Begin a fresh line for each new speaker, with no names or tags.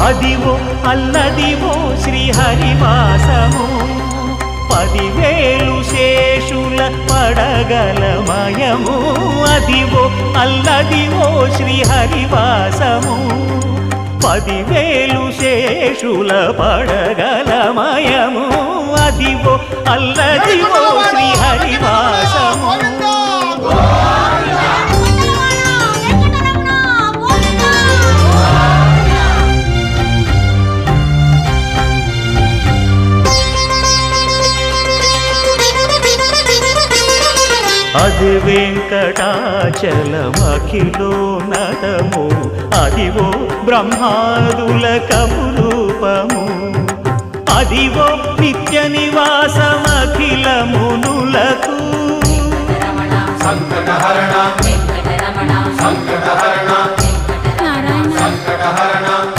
అదివో అల్లదివో శ్రీహరివాసము 10,000 శేషుల పడగలమయము అదివో అల్లదివో శ్రీహరివాసము 10,000 శేషుల పడగలమయము అదివో అల్లదివో శ్రీహరివాసము అది వెంకటాచలమఖిలోన్నతము అదివో బ్రహ్మాదుల కపురూపము అదివో నిత్య నివాసమఖిల మునులకు
సంకటహరణ